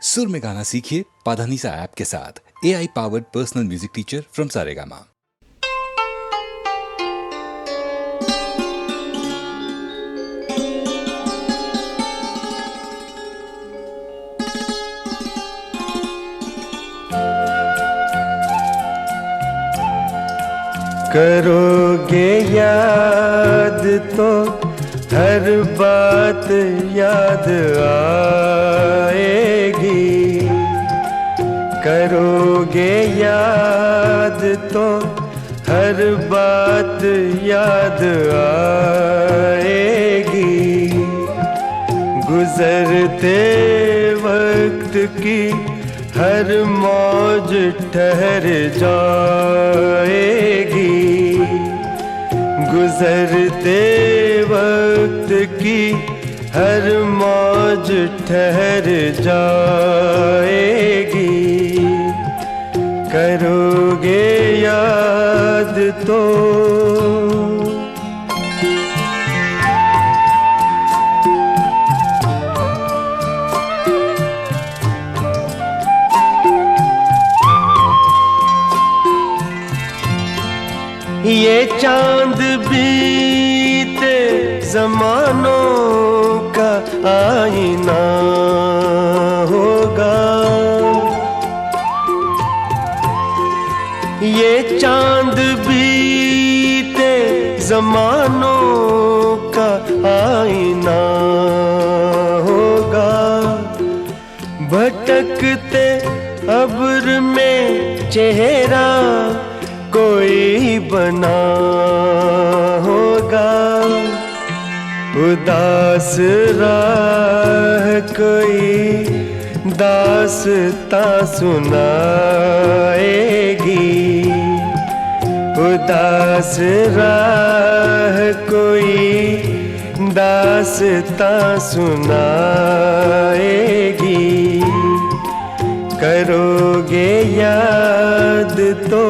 सुर में गाना सीखिए पाधानीसा ऐप के साथ। AI powered personal music teacher from Saregama. करोगे याद तो हर बात याद आएगी। करोगे याद तो हर बात याद आएगी। गुजरते वक्त की हर मौज ठहर जाएगी। गुजरते वक्त की हर मौज ठहर जाएगी। करोगे याद तो ये चांद बीते जमानों का आईना होगा। ये चांद बीते जमानों का आईना होगा। भटकते अब्र में चेहरा कोई बना होगा। उदास राह कोई दास्तां सुनाएगी। उदास राह कोई दास्तां सुनाएगी। करोगे याद तो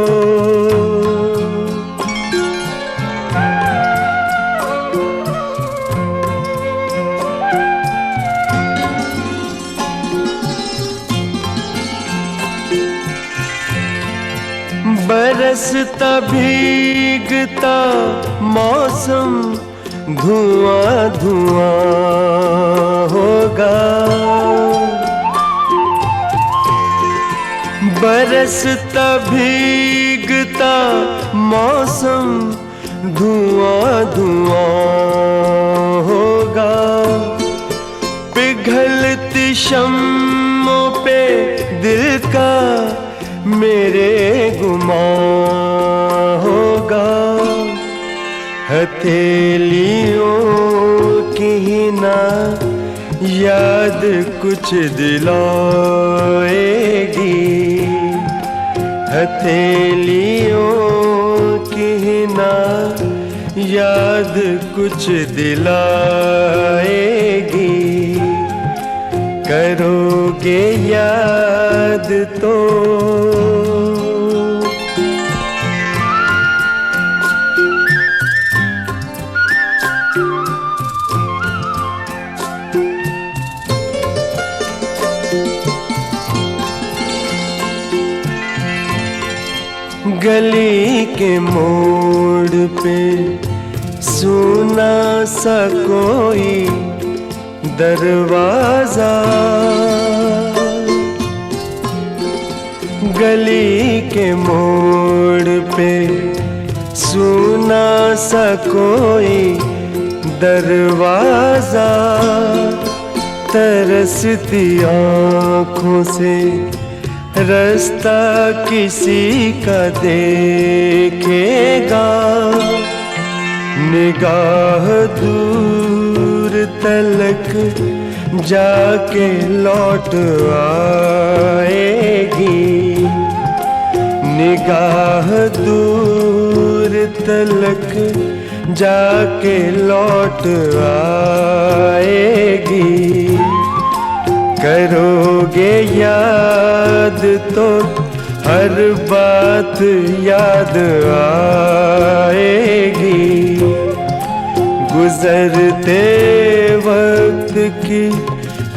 बरसता भीगता मौसम धुआं धुआं होगा। बरसता भीगता मौसम धुआं धुआं होगा। पिघलती शम्मों पे दिल का मेरे गुमां होगा। हथेलियों की ना याद कुछ दिलाएगी। हथेलियों की ना याद कुछ दिलाएगी। करोगे याद तो गली के मोड़ पे सुना सा कोई दरवाजा। गली के मोड़ पे सुना सा कोई दरवाजा। तरसती आँखों से रास्ता किसी का देखेगा। निगाह दूर तलक जाके लौट आएगी। निगाह दूर तलक जाके लौट आएगी। करोगे याद तो हर बात याद आएगी। गुजरते वक्त की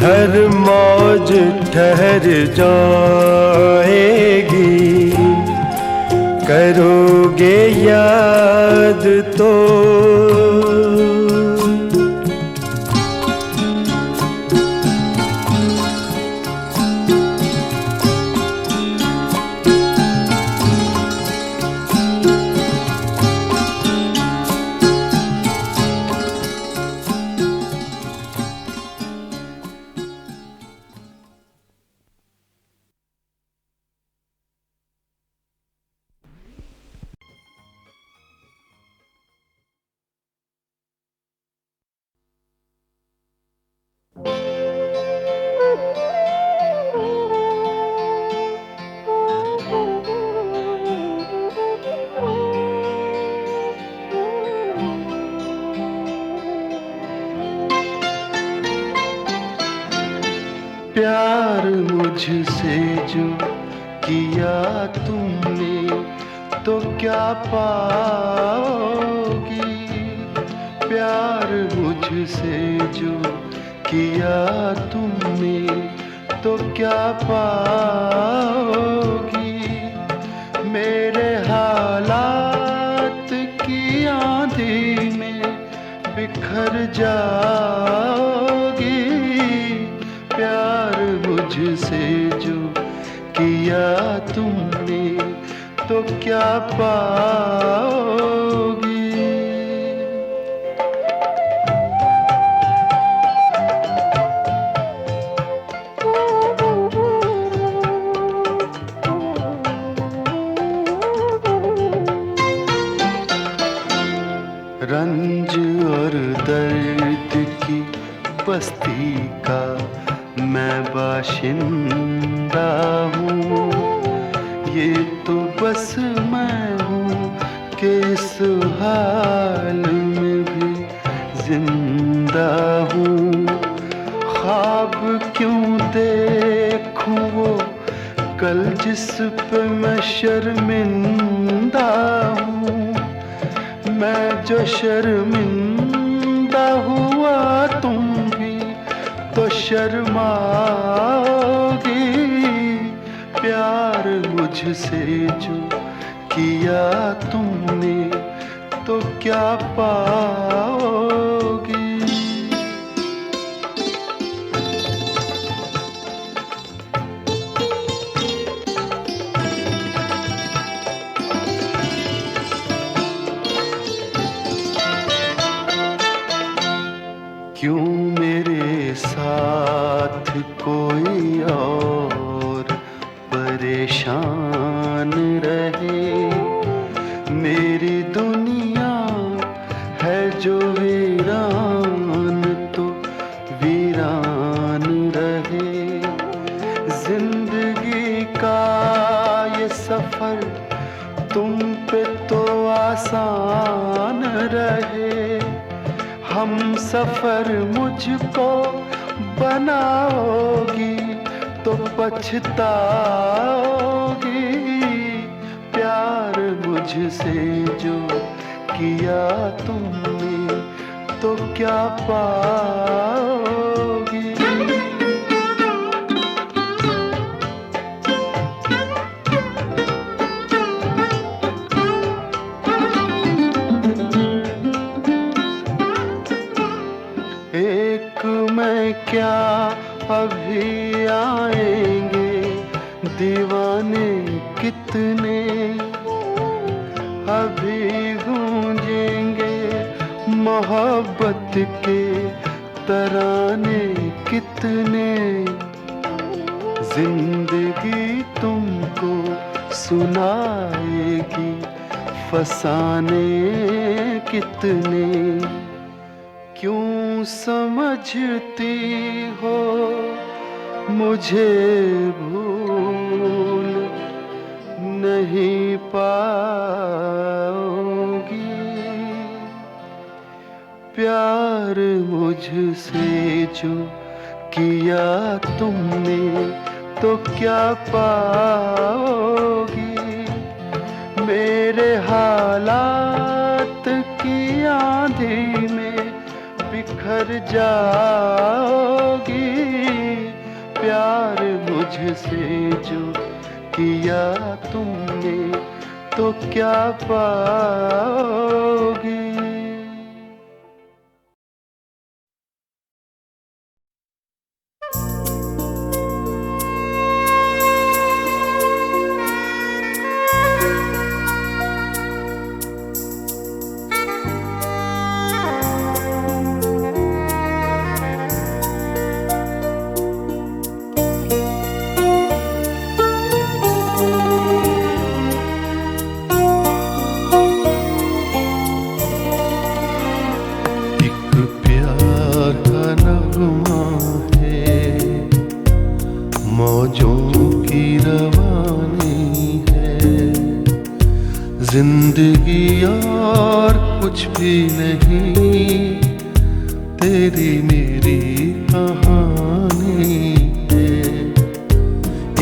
हर मौज ठहर जाएगी, करोगे याद तो। प्यार मुझसे जो किया तुमने तो क्या पाओगी। प्यार मुझसे जो किया तुमने तो क्या पाओगी। मेरे हालात की आंधी में बिखर जाओगी। प्यार मुझसे जो किया तुमने तो क्या पाओगी। रंज और दर्द की बस्ती का मैं बाशिंदा हूँ। ये तो बस मैं हूँ कि इस हाल में भी जिंदा हूँ। ख्वाब क्यों देखूँ वो कल जिस पे मैं शर्मिंदा हूँ। मैं जो शर्मिंदा हुआ तुम भी तो शर्माओगी। प्यार मुझसे जो किया तुमने तो क्या पाओगी। क्यों मेरे साथ कोई और परेशान रहे। मेरी दुनिया है जो वीरान तो वीरान रहे। जिंदगी का ये सफर तुम पे तो आसान रहे। हम सफर मुझको बनाओगी तो पछताओगी। प्यार मुझसे जो किया तुमने तो क्या पाओगी। एक मैं क्या अभी आएंगे दीवाने कितने। अभी गूंजेंगे मोहब्बत के तराने कितने। जिंदगी तुमको सुनाएगी फसाने कितने। क्यों समझती हो मुझे भूल नहीं पाओगी। प्यार मुझसे जो किया तुमने तो क्या पाओगी। मेरे हालात की आंधी में बिखर जाओगी। प्यार मुझसे जो किया तुमने तो क्या पाओगी। जिंदगी और कुछ भी नहीं, तेरी मेरी कहानी है।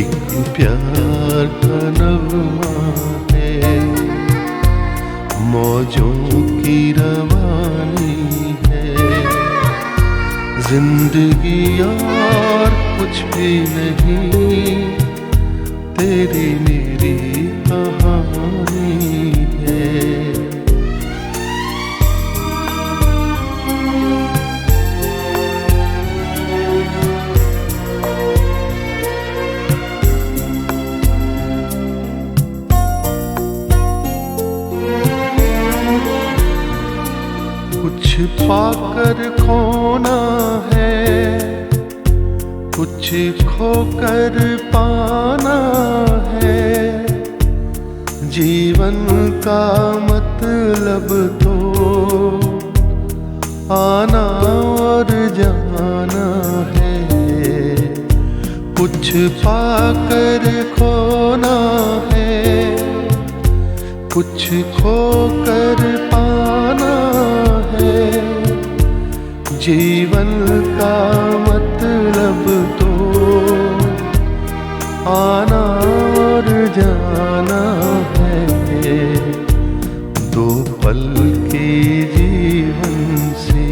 एक प्यार का नगमा है, मौजों की रवानी है। जिंदगी और कुछ भी नहीं, तेरी मेरी कहानी है। कुछ पाकर खोना है, कुछ खोकर पाना है। जीवन का मतलब तो आना और जाना है। कुछ पाकर खोना है, कुछ खोकर पाना है। जीवन का मतलब तो आना और जाना है। दो पल के जीवन से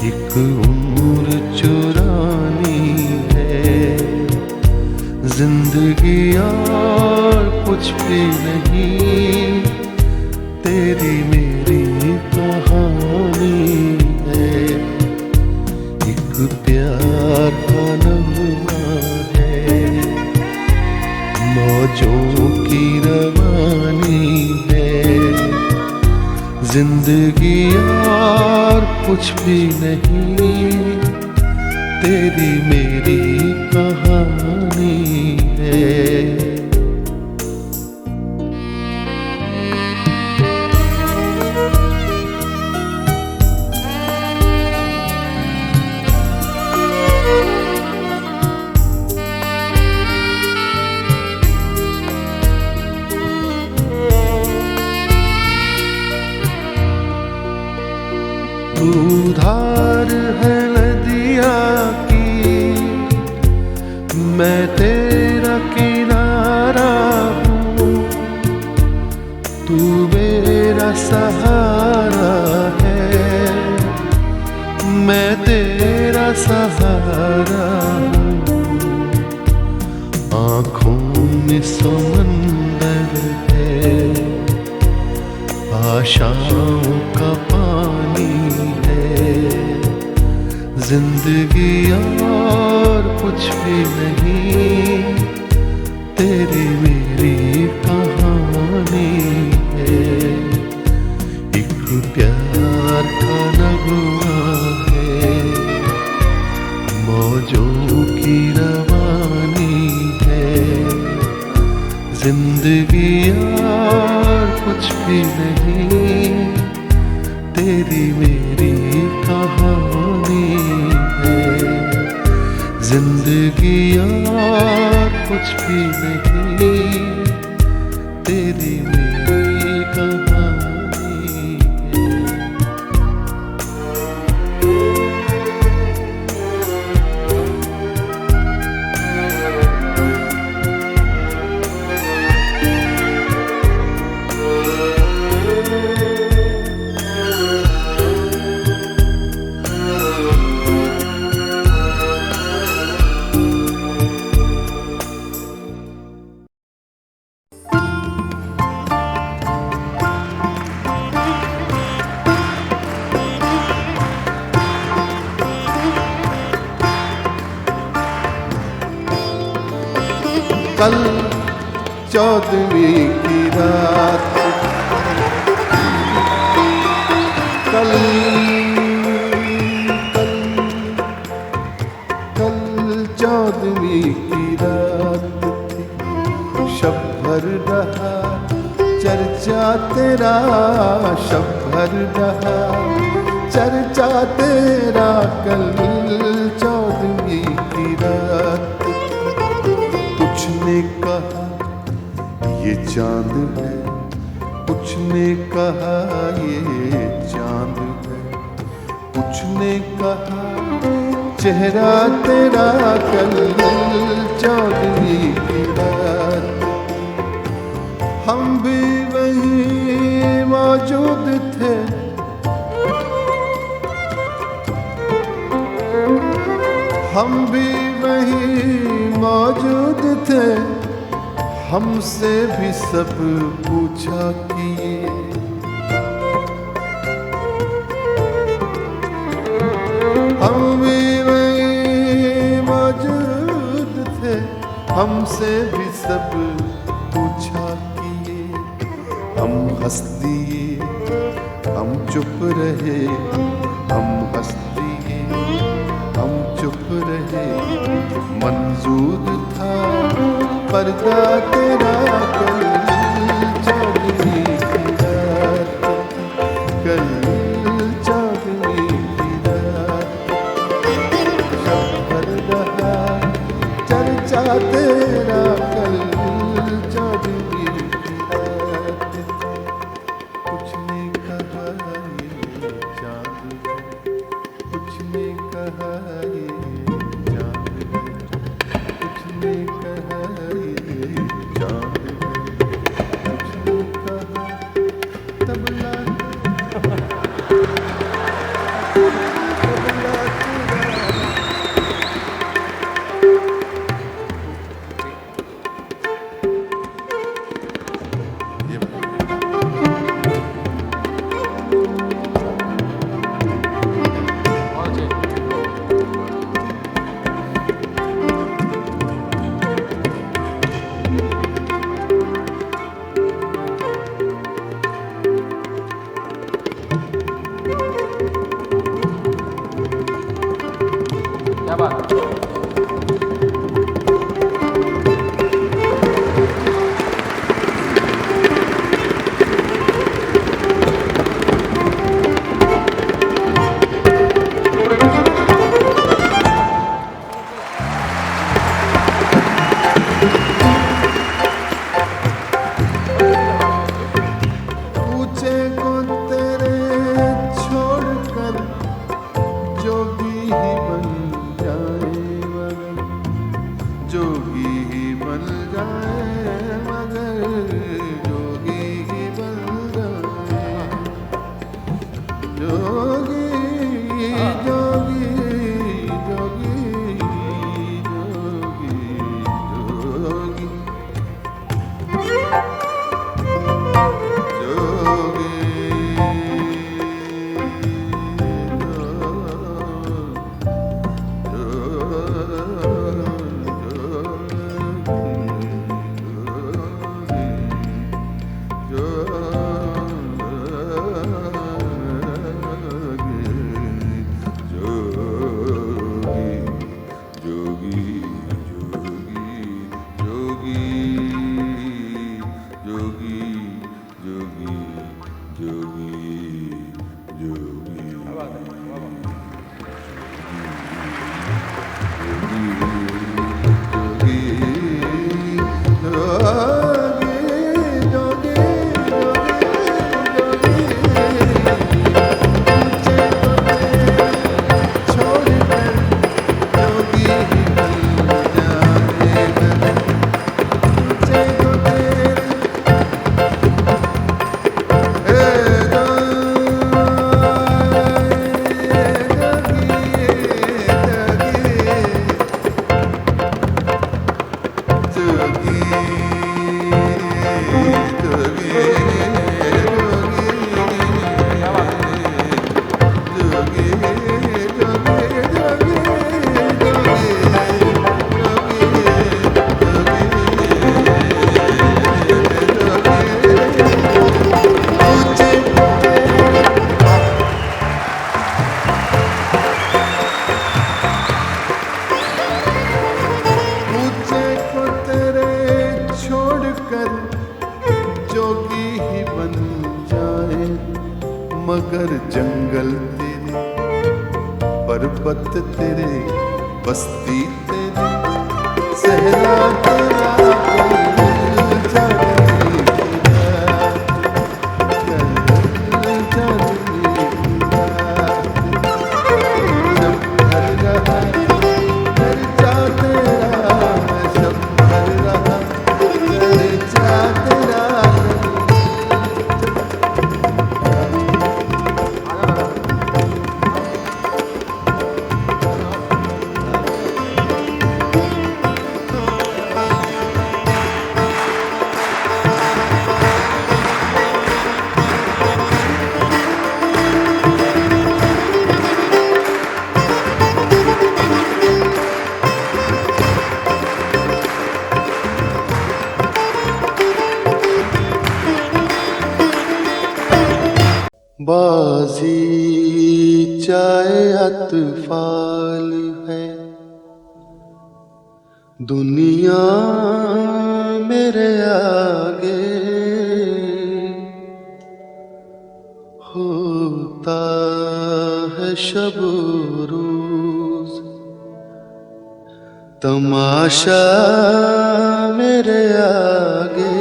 एक उम्र चुरानी है। जिंदगी और कुछ भी नहीं, तेरी मेरी कहानी है। एक प्यार का नगमा है, मौजों की रवानी है। जिंदगी और कुछ भी नहीं, तेरी मेरी कहानी है। तू धार है नदिया की, मैं तेरा किनारा हूँ। तू मेरा सहारा है, मैं तेरा सहारा हूँ। आँखों में समंदर है, आशाओं का पानी है। जिंदगी और कुछ भी नहीं, तेरी मेरी कहानी है। एक प्यार का नगमा है, मौजों की रवानी है। जिंदगी और कुछ भी नहीं, तेरी मेरी कहानी है। जिंदगी और कुछ भी नहीं, तेरी मेरी कहानी है। कल 14वीं की रात, कल कल कल 14वीं की रात थी। शब भर रहा चर्चा तेरा, शब भर रहा चर्चा तेरा, कल 14वीं की रात। कुछ ने कहा ये चांद है, कुछ ने कहा ये चांद है, कुछ ने कहा चेहरा तेरा, कल 14वीं की रात। हम भी वहीं मौजूद थे, हम भी वहीं मौजूद थे, हमसे भी सब पूछा किए। हम भी वहीं मौजूद थे, हमसे भी सब पूछा किए। हम हंस दिए, हम चुप रहे, हम हंस दिए, हम चुप रहे। मंजूर था पर्दा तेरा, कल 14वीं की रात, कल 14वीं की रात। शब भर रहा चर्चा तेरा, कल 14वीं की रात। कुछ ने कहा ये चांद है, कुछ ने कहा ये चांद है, कुछ ने कहा ये चांद है, कुछ ने कहा तबला तबला तेरा। क्या बात है? पूछे को तेरे छोड़कर जोगी ही बन जाए, मगर जोगी ही बन जाए, मगर जोगी ही बन जाए। जोगी जोगी जोगी जोगी जोगी मगर जंगल तेरे, पर्वत तेरे, बस्ती तेरी, सहरा तेरा, कल जाने की रात, कल जाने की रात। जब भर रहा घर जा तेरा, जब भर रहा घर जा तेरा। बाजी चाहे अतफाल है, दुनिया मेरे आगे होता है शब रोज, तमाशा मेरे आगे।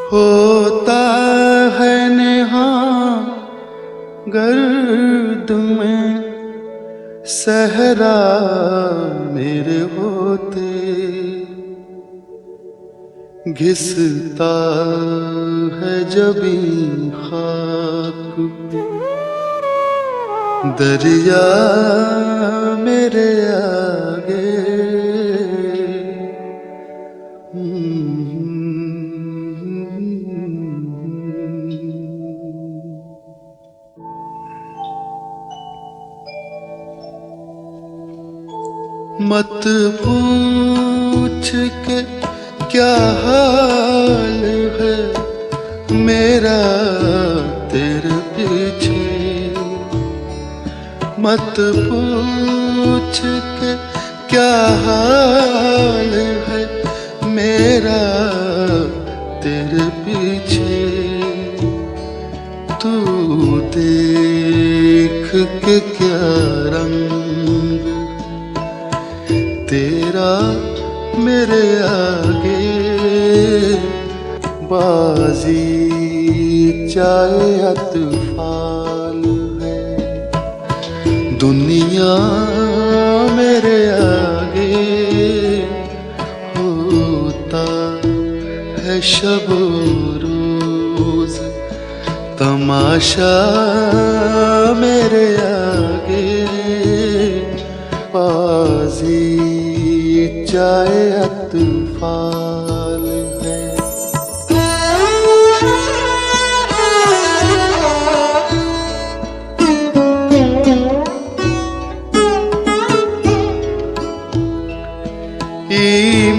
होता है नेहा गर्द में सहरा मेरे होते, घिसता है जबी खाक पे दरिया मेरे आगे। मत पूछ के क्या हाल है मेरा तेरे पीछे, मत पूछ के क्या हाल है मेरा तेरे पीछे। तू देख के क्या रंग तेरा मेरे आगे, बाजी चाहे अतफाल है, दुनिया मेरे आगे होता है शब रोज, तमाशा मेरे आगे। बाजी चाहे अतफाल है।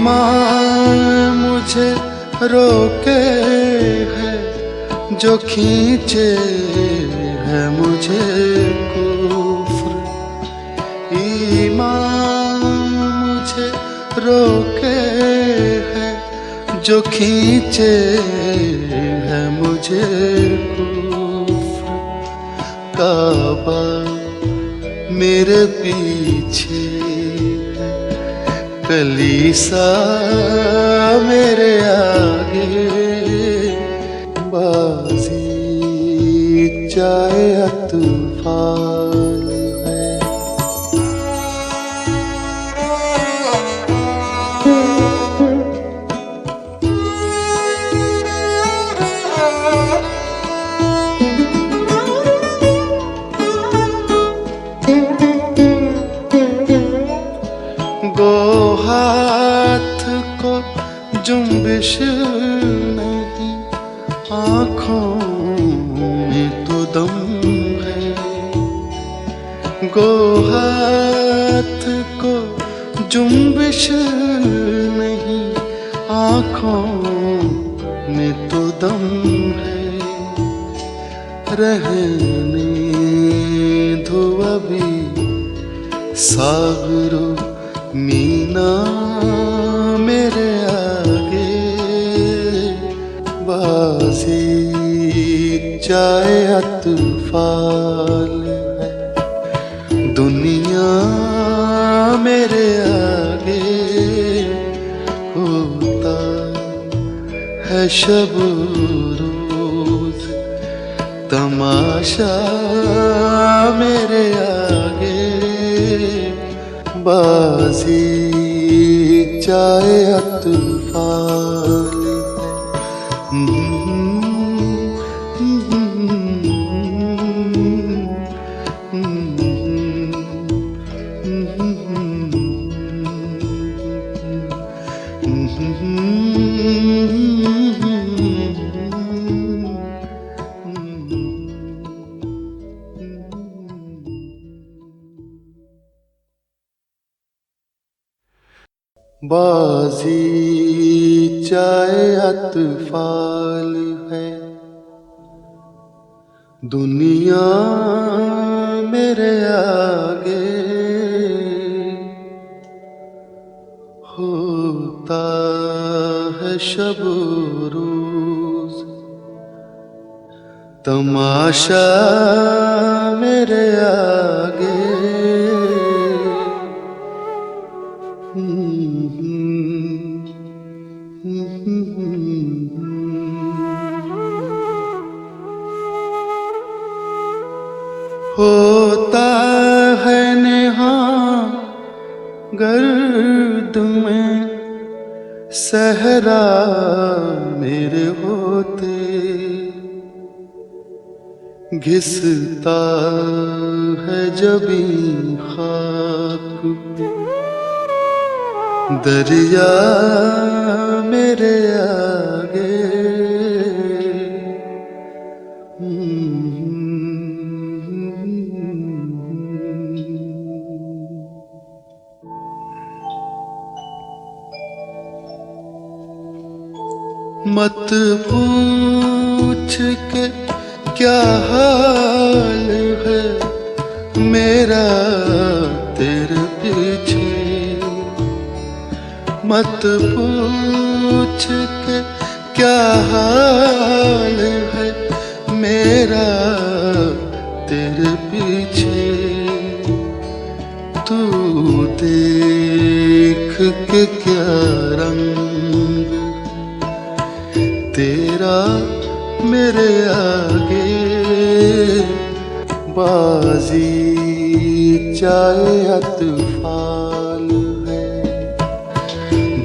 ईमान मुझे रोके है जो खींचे है मुझे कुफ्र, ईमान मुझे रोके है जो खींचे है मुझे कुफ्र। काबा मेरे पीछे है, कलीसा मेरे आगे, बाजी चाहे अतफाल है। गो हाथ को जुम्बिश नहीं, आँखों में तो दम है। गो हाथ को जुम्बिश नहीं, आँखों में तो दम है। रहने तो अभी सागरो मीना मेरे आगे बाजी चाहे अतफाल है दुनिया मेरे आगे होता है शब रोज तमाशा मेरे आगे बाजी चाहे अतफाल बाजी चाहे अतफाल है दुनिया मेरे आगे होता है शब रोज तमाशा मेरे आगे होता है नेहा गर्द में सहरा मेरे होते घिसता है जबी खाक दरिया मेरे आगे मत पूछ के क्या हाल है मेरा तेरे पीछे मत पूछ के क्या हाल है मेरा तेरे पीछे तू देख के क्या रंग तेरा मेरे आगे बाजी चाहे अतफाल है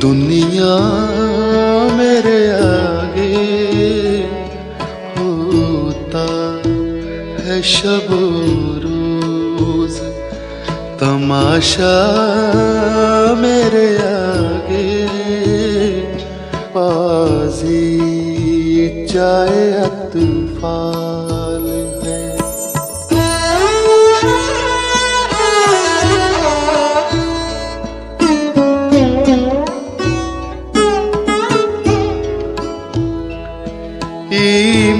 दुनिया मेरे आगे होता है शब रोज तमाशा मेरे आगे बाजी चाहे अतफाल है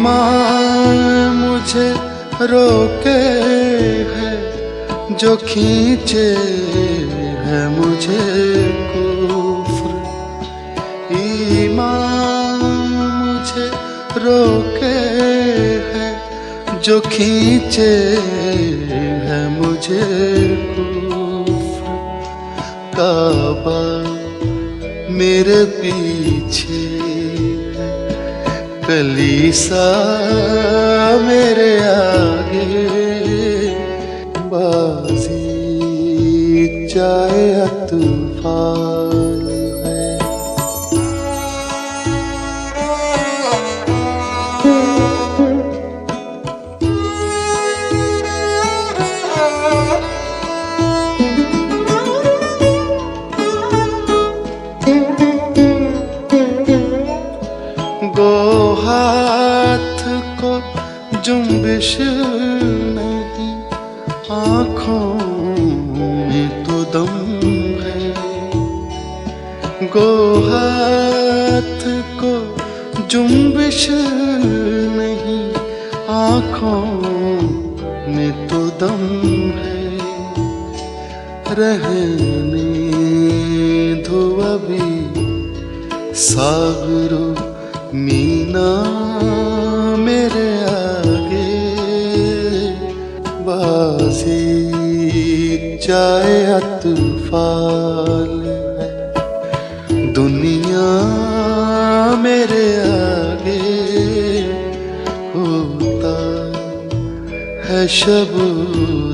ईमान मुझे रोके है जो खींचे है मुझे कुफ्र ईमान मुझे रोके है जो खींचे है मुझे कुफ्र काबा मेरे पीछे कलीसा मेरे आगे बाजी चाहे अतफाल है गो हाथ को जुम्बिश नहीं आँखों में तो दम है गो हाथ को जुम्बिश नहीं आँखों में तो दम है, रहने दो अभी सागरो मीना मेरे आगे, बाजी चाहे अतफाल है, दुनिया मेरे आगे होता है शब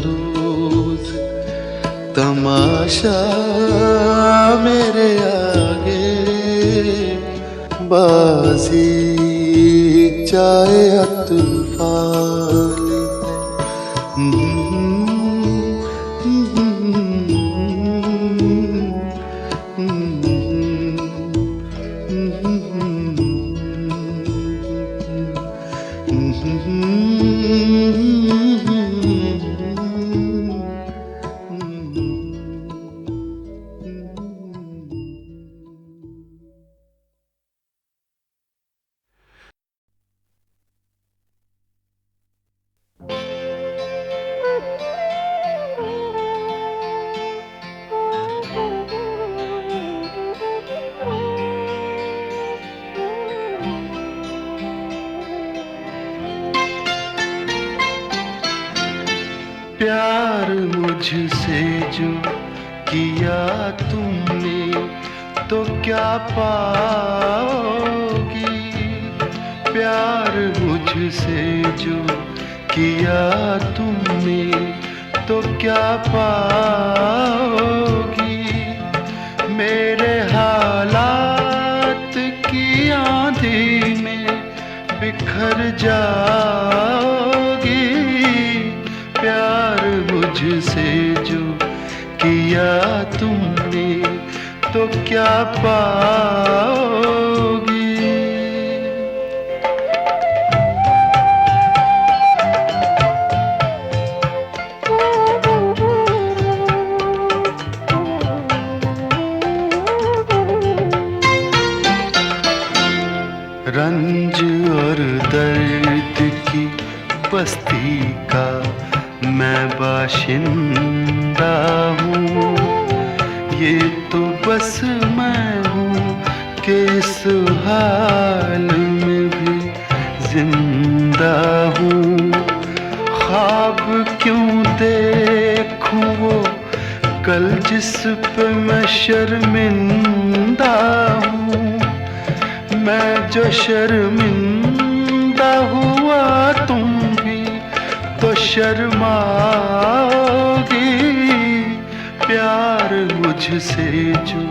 रोज तमाशा मेरे आगे, बाजी चाहे अतफाल प्यार मुझसे जो किया तुमने तो क्या पाओगी, प्यार मुझसे जो किया तुमने तो क्या पाओगी, मेरे हालात की आंधी में बिखर जाओगी, प्यार मुझसे जो किया तुमने तो क्या पाओगी। रंज और दर्द की बस्ती का मैं बाशिंदा हूँ, ये तो बस मैं हूँ कि इस हाल में भी जिंदा हूँ, ख्वाब क्यों देखूँ वो कल जिस पे मैं शर्मिंदा हूँ, मैं जो शर्मिंदा हुआ तुम भी तो शर्माओगी, प्यार मुझसे जो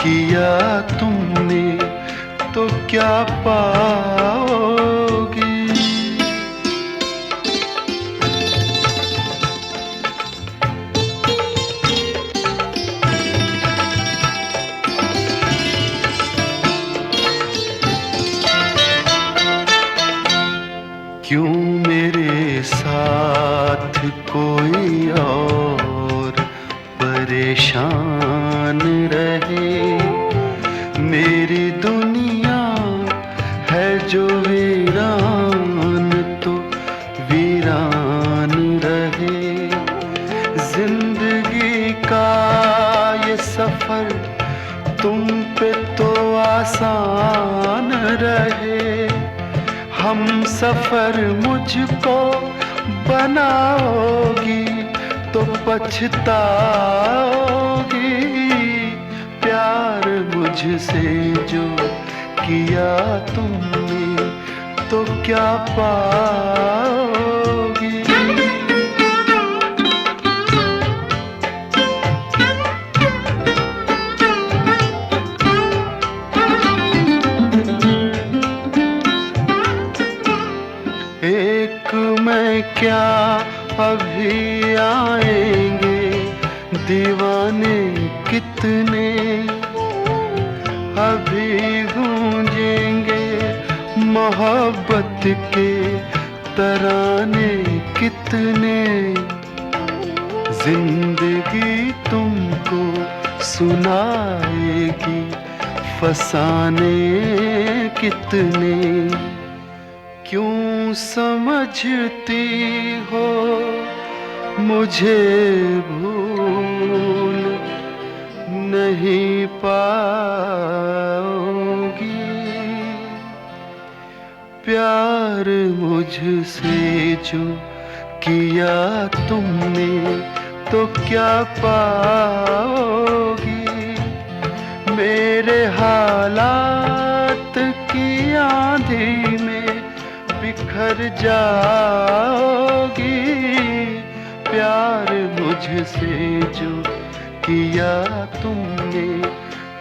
किया तुमने तो क्या पाओगी। क्यों मेरे साथ कोई और परेशान रहे, मेरी दुनिया है जो वीरान तो वीरान रहे, जिंदगी का ये सफर तुम पे तो आसान रहे, हम सफर मुझको बनाओगी तो पछताओगी, प्यार मुझसे जो किया तुमने तो क्या पाओगी। एक में क्या अभी आएंगे दीवाने कितने, अभी गूंजेंगे मोहब्बत के तराने कितने, जिंदगी तुमको सुनाएगी फसाने कितने, क्यों समझती हो मुझे भूल नहीं पाओगी। प्यार मुझसे जो किया तुमने तो क्या पाओगी। मेरे हालात की आंधी में बिखर जाओगी। प्यार मुझसे जो किया तुमने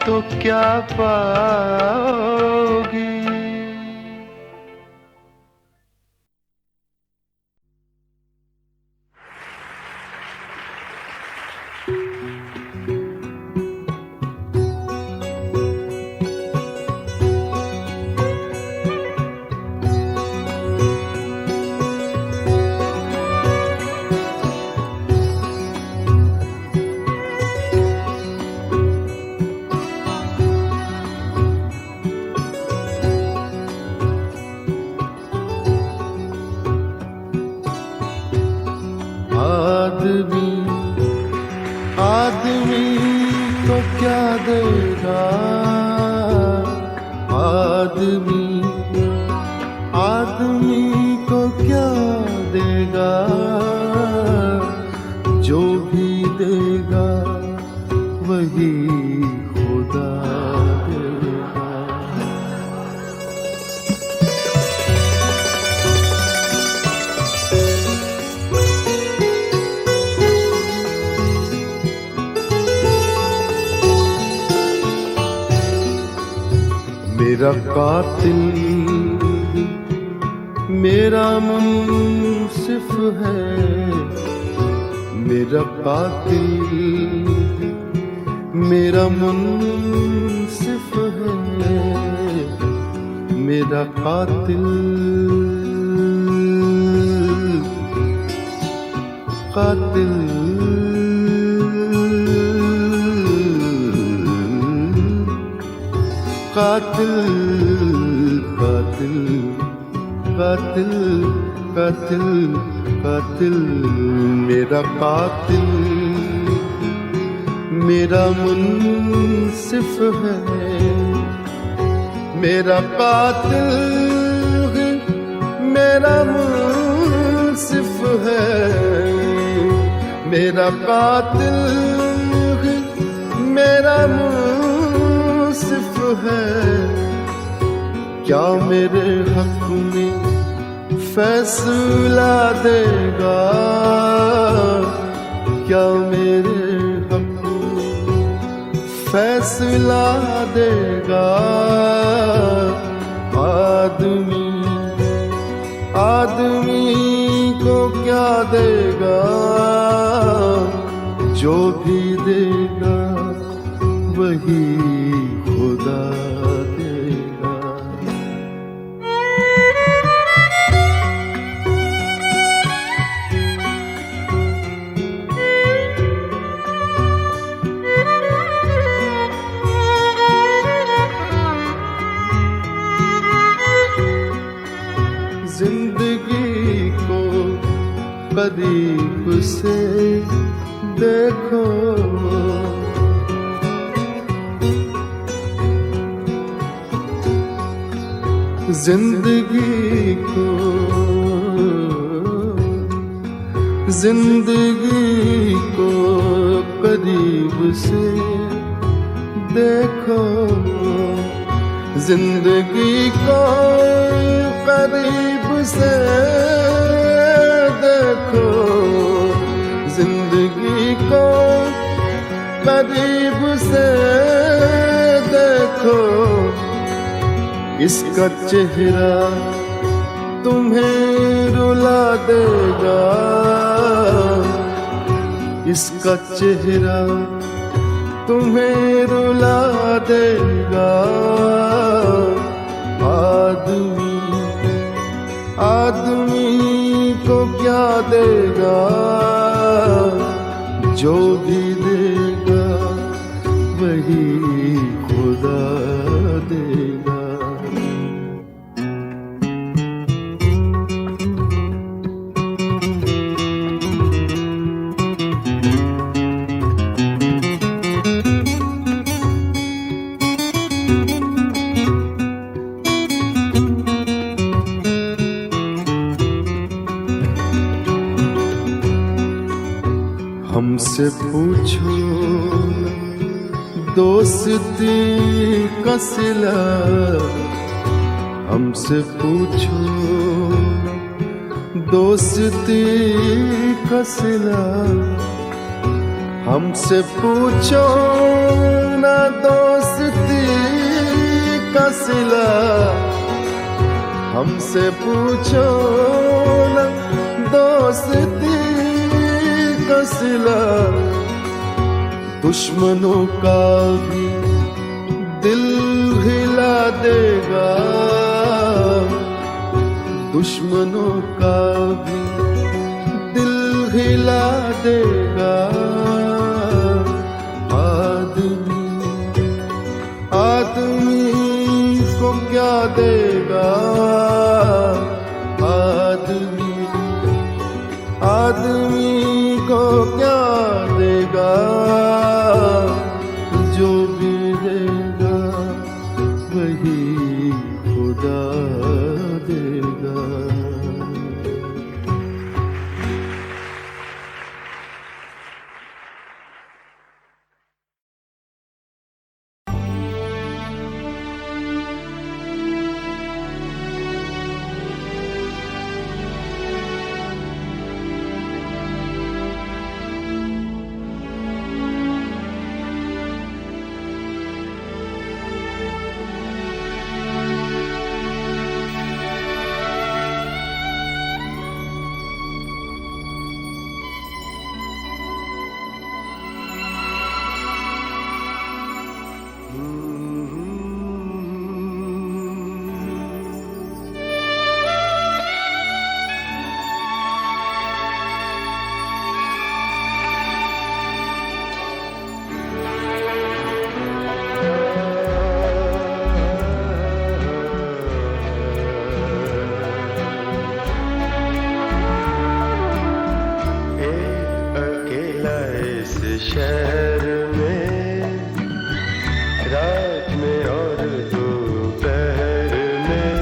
तो क्या पाओगी। आदमी तो क्या देगा। आदमी को क्या देगा। जो भी देगा वही खुदा देगा। मेरा कातिल मेरा मुंसिफ है। मेरा कातिल मेरा मुंसिफ है। मेरा कातिल कातिल कातिल कातिल कातिल कातिल कातिल। मेरा कातिल मेरा मुंसिफ है। मेरा कातिल मेरा मुंसिफ है। मेरा कातिल मेरा मुंसिफ है। क्या मेरे हक में फैसला देगा। क्या मेरे हक में फैसला देगा। आदमी को क्या देगा। जो भी देगा वही खुदा देगा। जिंदगी को करीब से देखो। जिंदगी को करीब से देखो। जिंदगी को करीब से देखो। जिंदगी को करीब से देखो। इसका चेहरा तुम्हें रुला देगा। इसका चेहरा तुम्हें रुला देगा। आदमी को क्या देगा। जो भी देगा वही खुदा देगा। हमसे पूछो न दोस्ती का सिला, हमसे पूछो न दोस्ती का सिला, हमसे पूछो न दोस्ती का सिला, हमसे पूछो न दोस्ती का सिला। दुश्मनों का भी दिल हिला देगा, दुश्मनों का भी दिल हिला देगा। आदमी आदमी को क्या देगा, आदमी आदमी को क्या देगा, जो भी देगा वही खुदा देगा। शहर में रात में और दोपहर में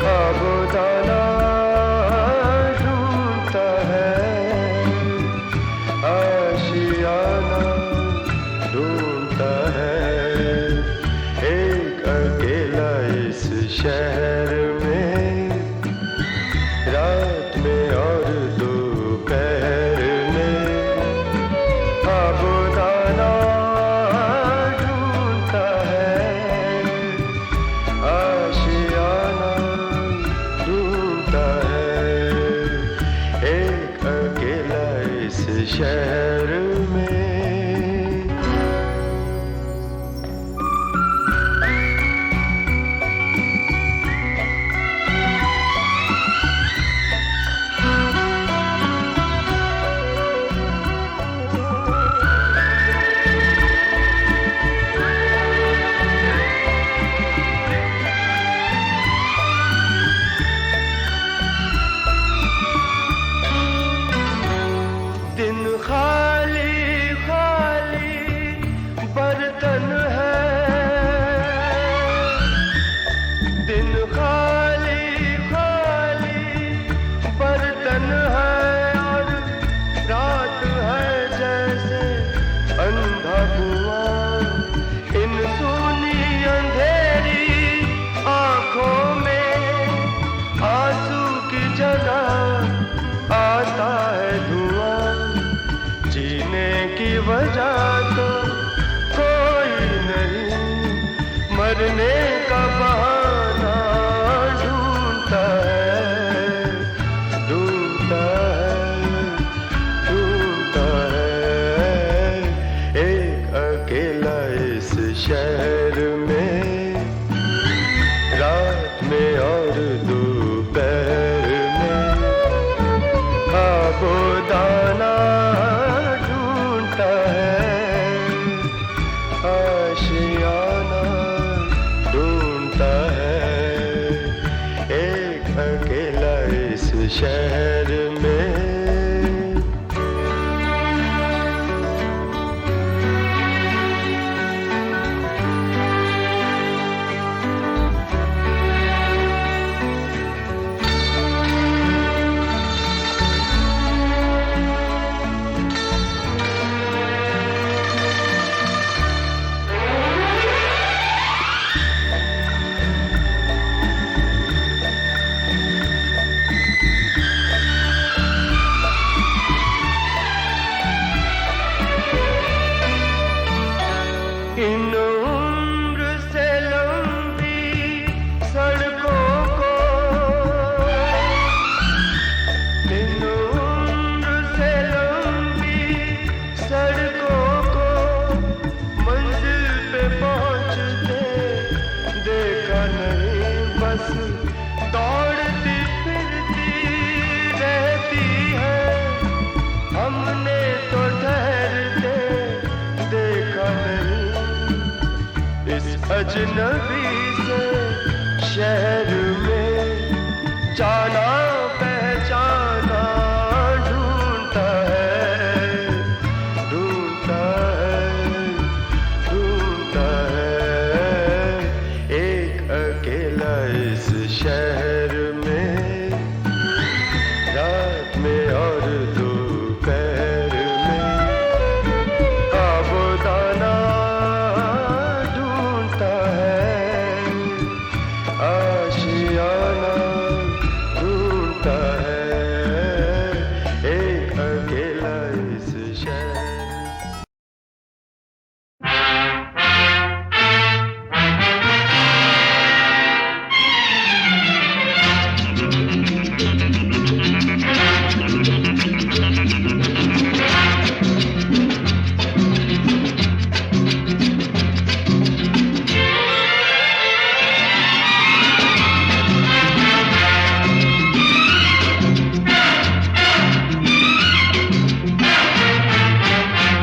खाबोदाना ढूंढता है, आशियाना ढूंढता है। एक अकेला इस शहर में रात में और दोपहर में खाबोदाना ढूंढता है, आशियाना ढूंढता है। एक अकेला इस शहर में। दिन खाली खाली बर्तन है, दिन खाली खाली बर्तन है, और रात है जैसे अंधा कुआं। इन सूनी अंधेरी आंखों में आंसू की जगह आता है धुआं। जीने की वजह तो कोई नहीं, मरने का बहाना ढूंढता है, ढूंढता है, ढूंढता है। एक अकेला इस शहर में रात में और दोपहर में खाबोदाना ढूंढता है, आशियाना ढूंढता है। एक अकेला इस शहर में। बस दौड़ती फिरती रहती है। हमने तो ठहरते देखा नहीं इस अजनबी से शहर में जाना पहचाना ढूंढता है, ढूंढता है, ढूंढता है। एक अकेला इस शहर में रात में और दोपहर में आबोदाना ढूंढता है, आशियाना ढूंढता है। एक अकेला इस शहर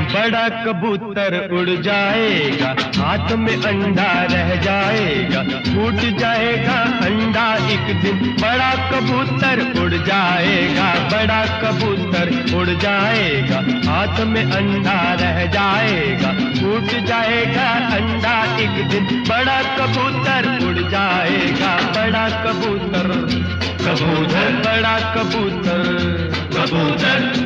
बड़ा कबूतर उड़ जाएगा, हाथ में अंडा रह जाएगा, टूट जाएगा अंडा एक दिन। बड़ा कबूतर उड़ जाएगा, बड़ा कबूतर उड़ जाएगा, हाथ में अंडा रह जाएगा, टूट जाएगा अंडा एक दिन। बड़ा कबूतर उड़ जाएगा, बड़ा कबूतर, कबूतर, बड़ा कबूतर, कबूतर।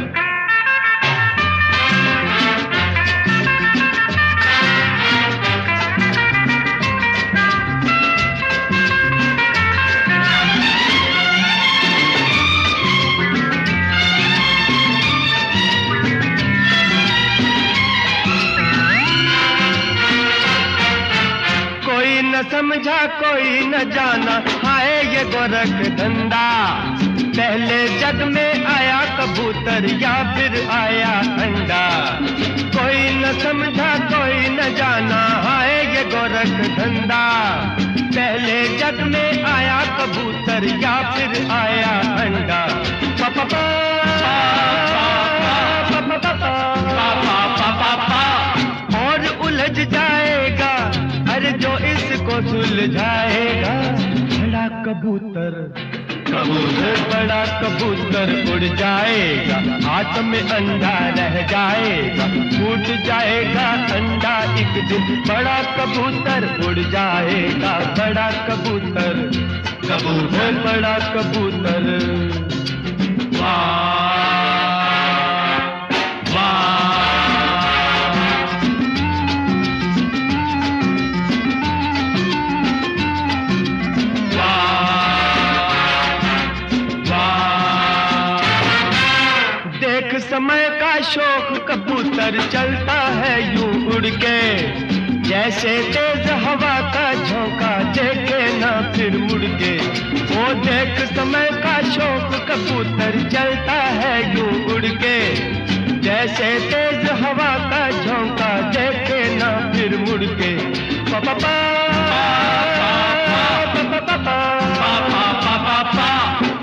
न समझा कोई न जाना, हाय ये गोरख धंधा। पहले जग में आया कबूतर या फिर आया अंडा। कोई न समझा कोई न जाना, हाय ये गोरख धंधा। पहले जग में आया कबूतर या फिर आया अंडा। पापा और उलझ जाएगा, अरे जो इसको सुलझाएगा। बड़ा कबूतर, कबूतर, बड़ा कबूतर उड़ जाएगा, हाथ में अंडा रह जाएगा, टूट जाएगा अंडा एक दिन। बड़ा कबूतर उड़ जाएगा, बड़ा कबूतर, कबूतर, बड़ा कबूतर। वाह समय का शौक कबूतर चलता है यूं उड़ के, जैसे तेज हवा का झोंका देखे ना फिर मुड़ के। वो देख समय का शौक कबूतर चलता है यूं उड़ के, जैसे तेज हवा का झोंका देखे ना फिर मुड़ के। पापा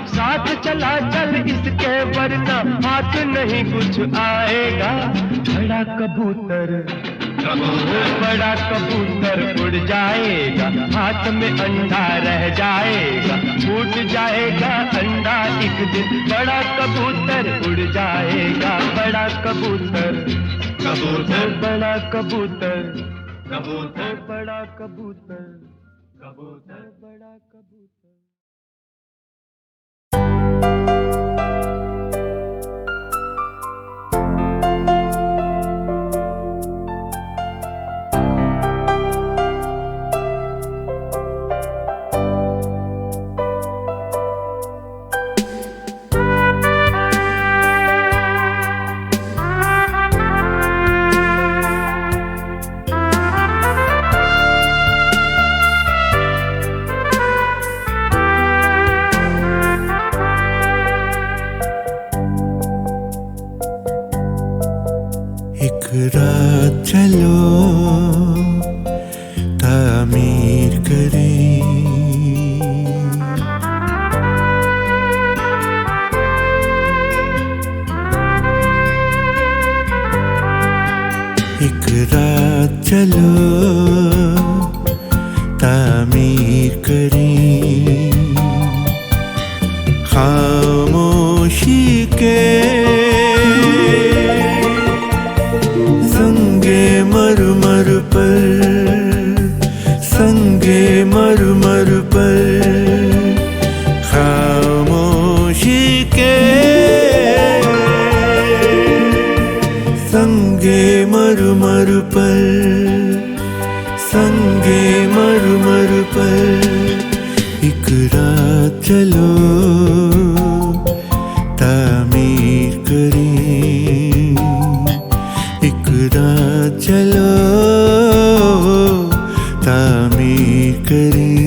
साथ चला चल इसके, वरना हाथ नहीं कुछ आएगा। बड़ा कबूतर, कबूतर, बड़ा कबूतर उड़ जाएगा, हाथ में अंडा रह जाएगा, टूट जाएगा अंडा एक दिन। बड़ा कबूतर उड़ जाएगा, बड़ा कबूतर, कबूतर, बड़ा कबूतर, कबूतर, बड़ा कबूतर, कबूतर, बड़ा कबूतर। रात चलो तामीर करें, चलो तामीर करें खामोशी के संगे मरमर पर, संगे मरमर पर, खामोशी के संगे मरमर पर, संगे मरमर पर, एक रात चलो तामीर करें, एक रात चलो तामीर करें।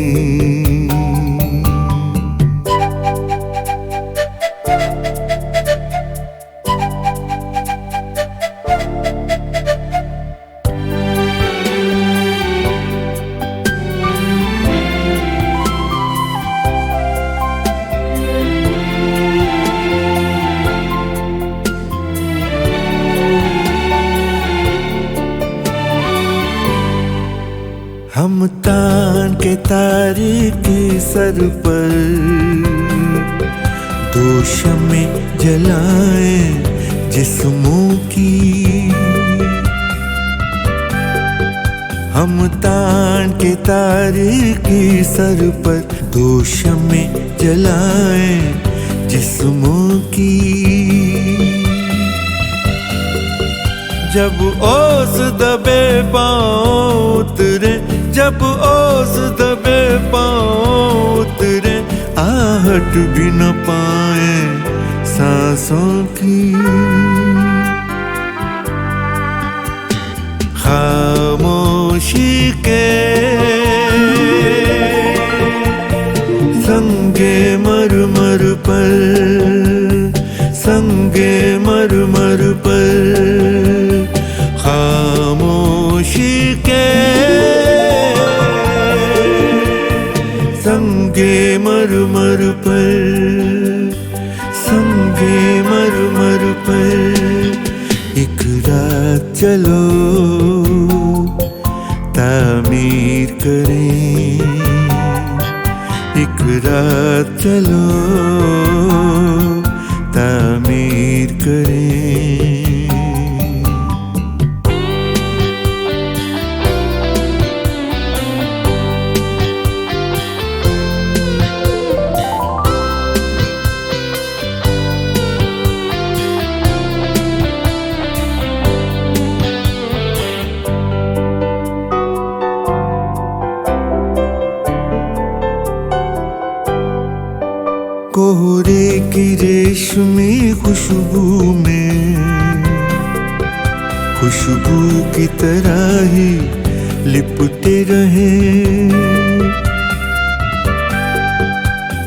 हम तान के तारे के सर पर दो शम्में जलाएं जिस्मों की, हम तान के तारे के सर पर दो शम्में जलाएं जिस्मों की। जब ओस दबे पाँव उतरे, जब ओस दबे पाँव उतरे, आहट भी न पाए सांसों की। खामोशी के संगे मरमर पर, संगे मरमर पर, खामोशी के संगे मरमर पर, संगे मरमर पर, एक रात चलो तामीर करें, एक रात चलो तामीर करें। कोहरे की रेशमी खुशबू में, खुशबू की तरह ही लिपटे रहे।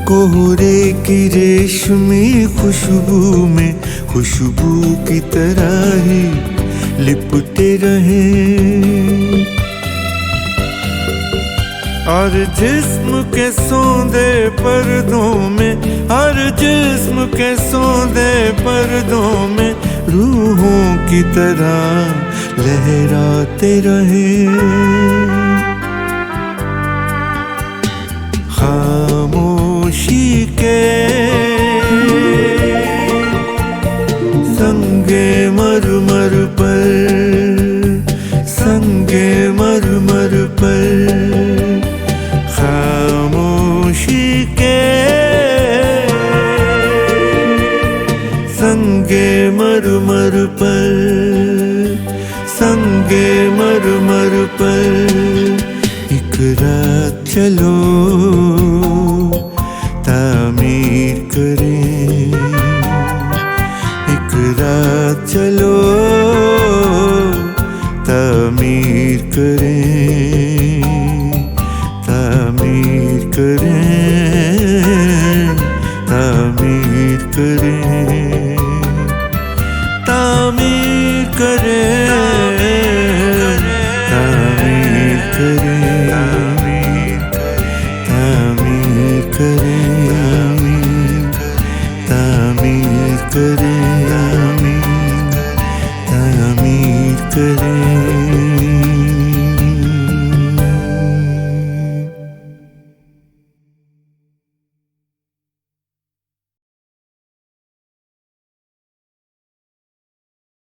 कोहरे की रेशमी खुशबू में, खुशबू की तरह ही लिपटे रहे। और जिस्म के सौंदे पर्दों में, हर जिस्म के सौंदे पर्दों में, रूहों की तरह लहराते रहे। खामोशी के संगे मरमर पर, संगे मरमर पर, खामोशी के संगे मरमर पर, संगे मरमर पर, एक रात चलो तामीर करें, एक रात चलो तामीर करें, तामीर करें, तामीर करें, तामीर करें, तामीर करें, तामीर करें, तामीर करें, तामीर करें।